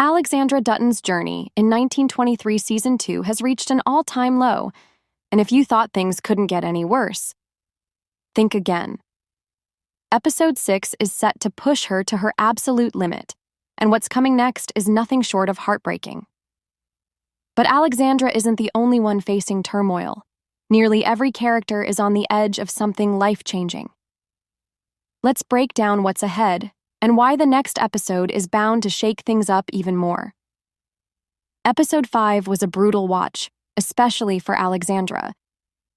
Alexandra Dutton's journey in 1923 Season 2 has reached an all-time low, and if you thought things couldn't get any worse, think again. Episode 6 is set to push her to her absolute limit, and what's coming next is nothing short of heartbreaking. But Alexandra isn't the only one facing turmoil. Nearly every character is on the edge of something life-changing. Let's break down what's ahead and why the next episode is bound to shake things up even more. Episode 5 was a brutal watch, especially for Alexandra.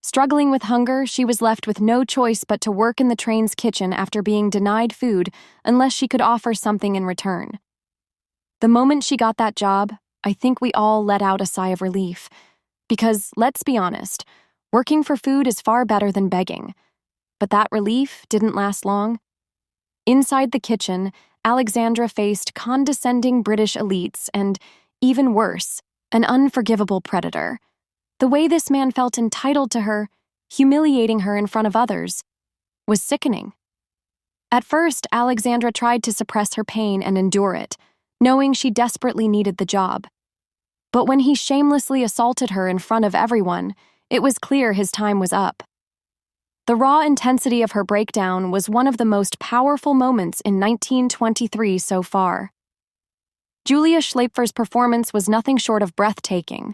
Struggling with hunger, she was left with no choice but to work in the train's kitchen after being denied food unless she could offer something in return. The moment she got that job, I think we all let out a sigh of relief. Because, let's be honest, working for food is far better than begging. But that relief didn't last long. Inside the kitchen, Alexandra faced condescending British elites and, even worse, an unforgivable predator. The way this man felt entitled to her, humiliating her in front of others, was sickening. At first, Alexandra tried to suppress her pain and endure it, knowing she desperately needed the job. But when he shamelessly assaulted her in front of everyone, it was clear his time was up. The raw intensity of her breakdown was one of the most powerful moments in 1923 so far. Julia Schlaepfer's performance was nothing short of breathtaking.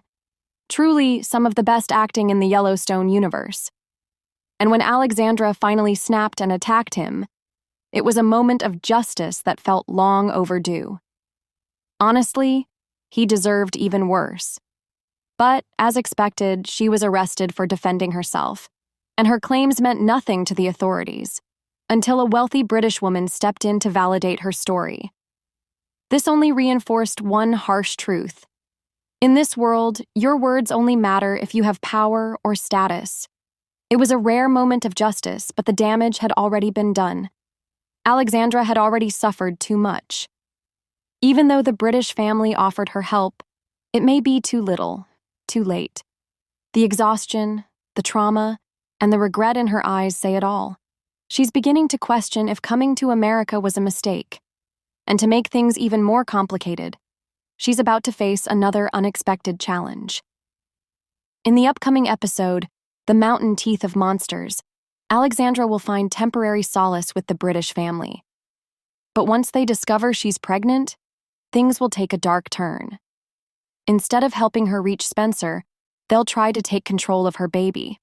Truly, some of the best acting in the Yellowstone universe. And when Alexandra finally snapped and attacked him, it was a moment of justice that felt long overdue. Honestly, he deserved even worse. But, as expected, she was arrested for defending herself, and her claims meant nothing to the authorities, until a wealthy British woman stepped in to validate her story. This only reinforced one harsh truth. In this world, your words only matter if you have power or status. It was a rare moment of justice, but the damage had already been done. Alexandra had already suffered too much. Even though the British family offered her help, it may be too little, too late. The exhaustion, the trauma, and the regret in her eyes say it all. She's beginning to question if coming to America was a mistake. And to make things even more complicated, she's about to face another unexpected challenge. In the upcoming episode, The Mountain Teeth of Monsters, Alexandra will find temporary solace with the British family. But once they discover she's pregnant, things will take a dark turn. Instead of helping her reach Spencer, they'll try to take control of her baby,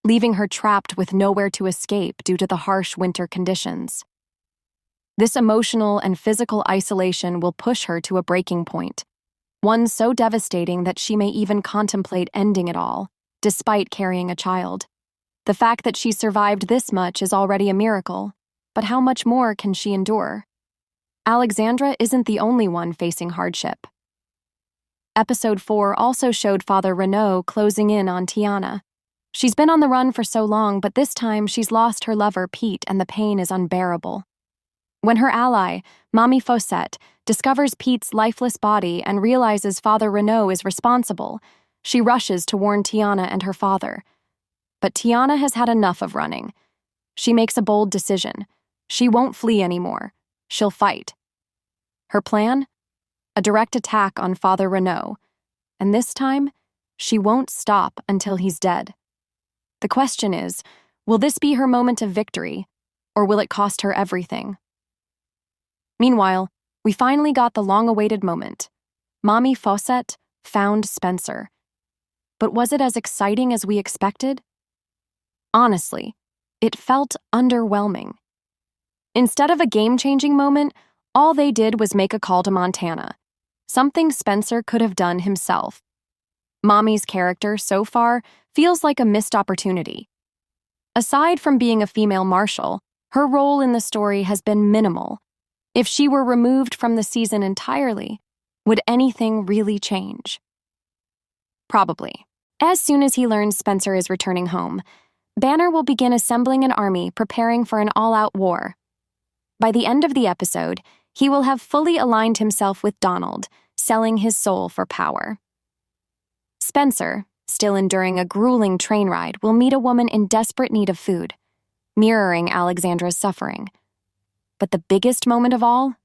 leaving her trapped with nowhere to escape due to the harsh winter conditions. This emotional and physical isolation will push her to a breaking point, one so devastating that she may even contemplate ending it all, despite carrying a child. The fact that she survived this much is already a miracle, but how much more can she endure? Alexandra isn't the only one facing hardship. Episode 4 also showed Father Renaud closing in on Tiana. She's been on the run for so long, but this time she's lost her lover, Pete, and the pain is unbearable. When her ally, Mamie Fawcett, discovers Pete's lifeless body and realizes Father Renaud is responsible, she rushes to warn Tiana and her father. But Tiana has had enough of running. She makes a bold decision. She won't flee anymore. She'll fight. Her plan? A direct attack on Father Renaud. And this time, she won't stop until he's dead. The question is, will this be her moment of victory, or will it cost her everything? Meanwhile, we finally got the long-awaited moment. Mamie Fawcett found Spencer. But was it as exciting as we expected? Honestly, it felt underwhelming. Instead of a game-changing moment, all they did was make a call to Montana, something Spencer could have done himself. Mommy's character, so far, feels like a missed opportunity. Aside from being a female marshal, her role in the story has been minimal. If she were removed from the season entirely, would anything really change? Probably. As soon as he learns Spencer is returning home, Banner will begin assembling an army preparing for an all-out war. By the end of the episode, he will have fully aligned himself with Donald, selling his soul for power. Spencer, still enduring a grueling train ride, will meet a woman in desperate need of food, mirroring Alexandra's suffering. But the biggest moment of all?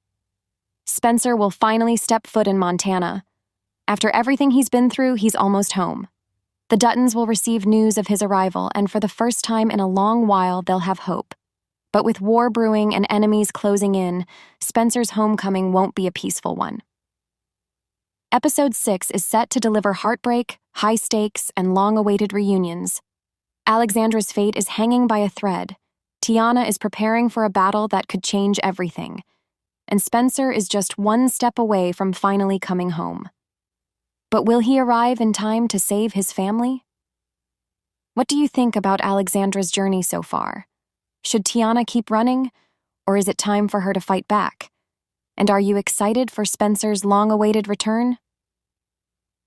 Spencer will finally step foot in Montana. After everything he's been through, he's almost home. The Duttons will receive news of his arrival, and for the first time in a long while, they'll have hope. But with war brewing and enemies closing in, Spencer's homecoming won't be a peaceful one. Episode 6 is set to deliver heartbreak, high stakes, and long-awaited reunions. Alexandra's fate is hanging by a thread. Tiana is preparing for a battle that could change everything. And Spencer is just one step away from finally coming home. But will he arrive in time to save his family? What do you think about Alexandra's journey so far? Should Tiana keep running, or is it time for her to fight back? And are you excited for Spencer's long-awaited return?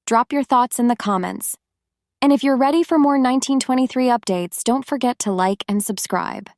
Drop your thoughts in the comments. And if you're ready for more 1923 updates, don't forget to like and subscribe.